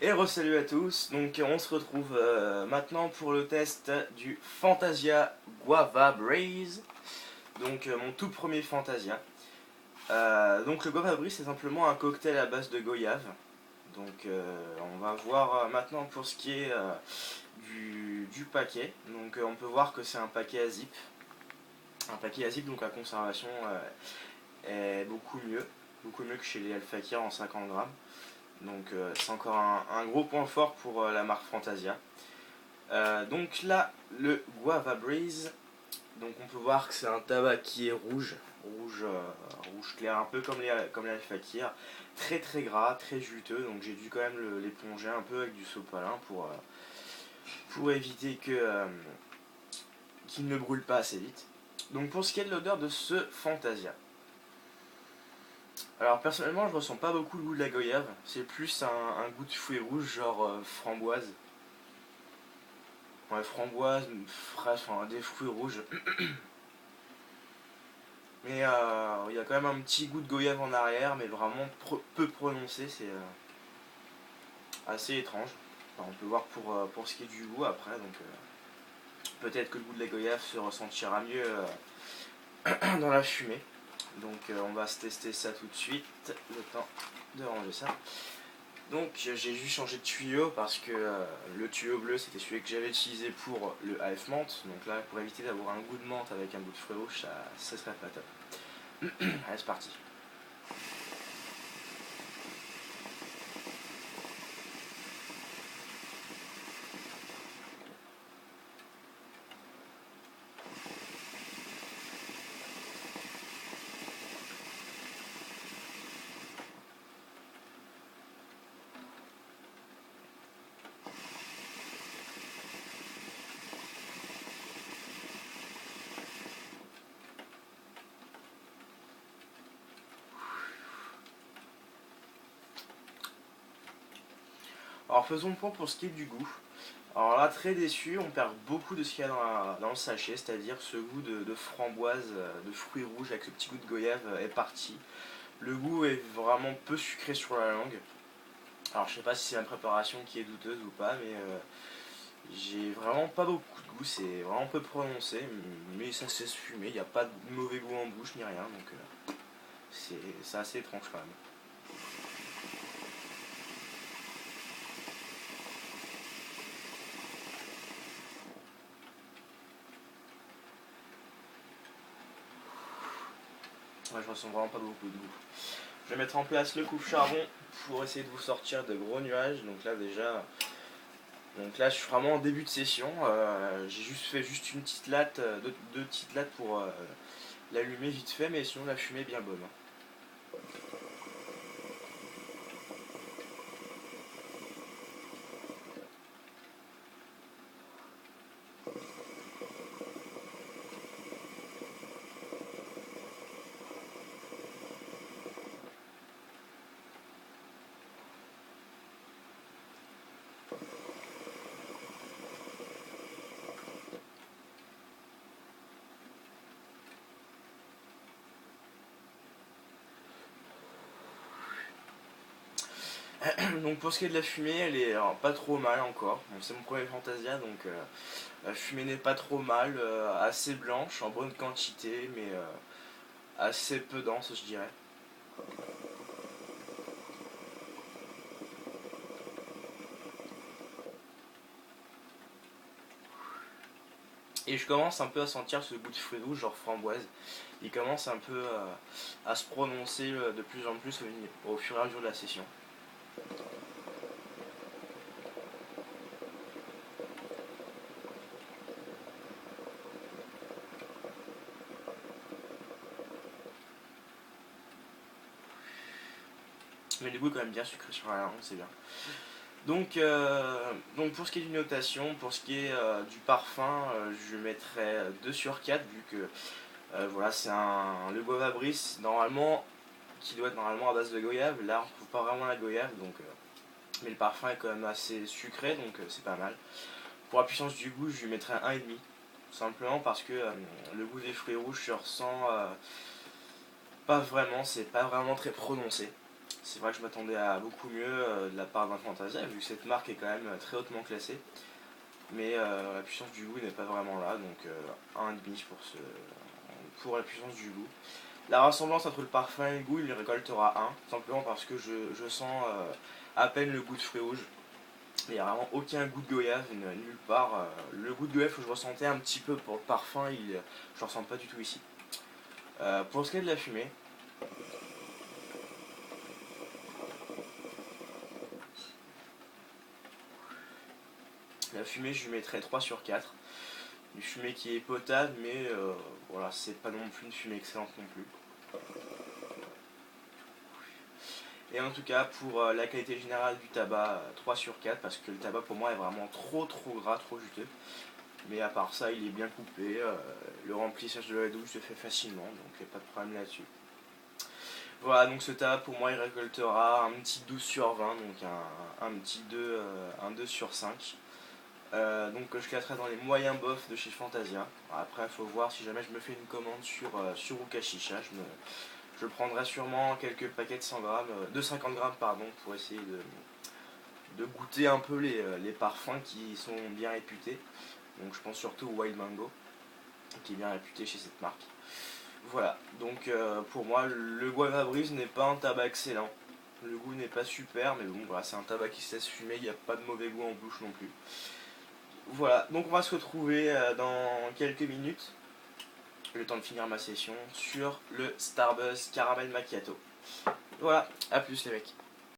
Et re-salut à tous, donc on se retrouve maintenant pour le test du Fantasia Guava Breeze, donc mon tout premier Fantasia. Donc le Guava Breeze c'est simplement un cocktail à base de goyave, donc on va voir maintenant pour ce qui est du paquet, donc on peut voir que c'est un paquet à zip donc la conservation est beaucoup mieux que chez les Alpha Kier en 50 grammes. Donc c'est encore un gros point fort pour la marque Fantasia. Donc là, le Guava Breeze, donc on peut voir que c'est un tabac qui est rouge clair, un peu comme les Alpha Kier. Très très gras, très juteux, donc j'ai dû quand même l'éponger un peu avec du sopalin pour éviter qu'il ne brûle pas assez vite. Donc pour ce qui est de l'odeur de ce Fantasia, alors personnellement je ressens pas beaucoup le goût de la goyave, c'est plus un goût de fruits rouges genre framboise. Ouais, framboise, fraise, enfin des fruits rouges. Mais il y a quand même un petit goût de goyave en arrière, mais vraiment peu prononcé, c'est assez étrange. Enfin, on peut voir pour ce qui est du goût après, donc peut-être que le goût de la goyave se ressentira mieux dans la fumée. Donc on va se tester ça tout de suite, le temps de ranger ça. Donc j'ai juste changé de tuyau parce que le tuyau bleu c'était celui que j'avais utilisé pour le AF menthe. Donc là pour éviter d'avoir un goût de menthe avec un goût de fruits rouges, ça serait pas top. Allez c'est parti. Alors faisons le point pour ce qui est du goût. Alors là très déçu, on perd beaucoup de ce qu'il y a dans le sachet, c'est-à-dire ce goût de framboise, de fruits rouges avec ce petit goût de goyave est parti. Le goût est vraiment peu sucré sur la langue. Alors je sais pas si c'est la préparation qui est douteuse ou pas, mais j'ai vraiment pas beaucoup de goût, c'est vraiment peu prononcé, mais ça se laisse fumer, il n'y a pas de mauvais goût en bouche ni rien, donc c'est assez étrange quand même. Ouais, je ressens vraiment pas beaucoup de goût. Je vais mettre en place le coupe-charbon pour essayer de vous sortir de gros nuages, donc là déjà... Donc là je suis vraiment en début de session, j'ai fait une petite latte, deux petites lattes pour l'allumer vite fait, mais sinon la fumée est bien bonne. Donc pour ce qui est de la fumée, elle est alors, pas trop mal encore. Bon, c'est mon premier Fantasia, donc la fumée n'est pas trop mal, assez blanche, en bonne quantité, mais assez peu dense, je dirais. Et je commence un peu à sentir ce goût de fruits rouges, genre framboise. Il commence un peu à se prononcer de plus en plus au fur et à mesure de la session. Mais le goût est quand même bien sucré sur la langue, c'est bien. Donc pour ce qui est d'une notation, pour ce qui est du parfum, je mettrais 2 sur 4 vu que voilà, c'est le Guava Brice normalement qui doit être normalement à base de goyave. Là on trouve pas vraiment la goyave, donc mais le parfum est quand même assez sucré, donc c'est pas mal. Pour la puissance du goût, je lui mettrais un 1,5. Simplement parce que le goût des fruits rouges se ressent pas vraiment, c'est pas vraiment très prononcé. C'est vrai que je m'attendais à beaucoup mieux de la part d'un Fantasia, vu que cette marque est quand même très hautement classée. Mais la puissance du goût n'est pas vraiment là, donc 1,5 pour la puissance du goût. La ressemblance entre le parfum et le goût, il récoltera 1, simplement parce que je sens à peine le goût de fruits rouges. Il n'y a vraiment aucun goût de goyave, nulle part. Le goût de goyave que je ressentais un petit peu pour le parfum, je ne le ressens pas du tout ici. Pour ce qui est de la fumée, je lui mettrais 3 sur 4. Une fumée qui est potable, mais voilà, c'est pas non plus une fumée excellente non plus. Et en tout cas, pour la qualité générale du tabac, 3 sur 4, parce que le tabac pour moi est vraiment trop gras, trop juteux. Mais à part ça, il est bien coupé, le remplissage de la douche se fait facilement, donc il n'y a pas de problème là-dessus. Voilà, donc ce tabac pour moi il récoltera un petit 12 sur 20, donc un petit 2, un 2 sur 5. Donc je classerai dans les moyens bof de chez Fantasia. Après il faut voir si jamais je me fais une commande sur Ukashisha, je prendrai sûrement quelques paquets de 100 grammes, de 50 grammes pardon, pour essayer de goûter un peu les parfums qui sont bien réputés. Donc je pense surtout au Wild Mango, qui est bien réputé chez cette marque. Voilà, donc pour moi le Guava Breeze n'est pas un tabac excellent. Le goût n'est pas super, mais bon voilà, c'est un tabac qui se laisse fumer, il n'y a pas de mauvais goût en bouche non plus. Voilà, donc on va se retrouver dans quelques minutes, le temps de finir ma session, sur le Starbuzz Caramel Macchiato. Voilà, à plus les mecs.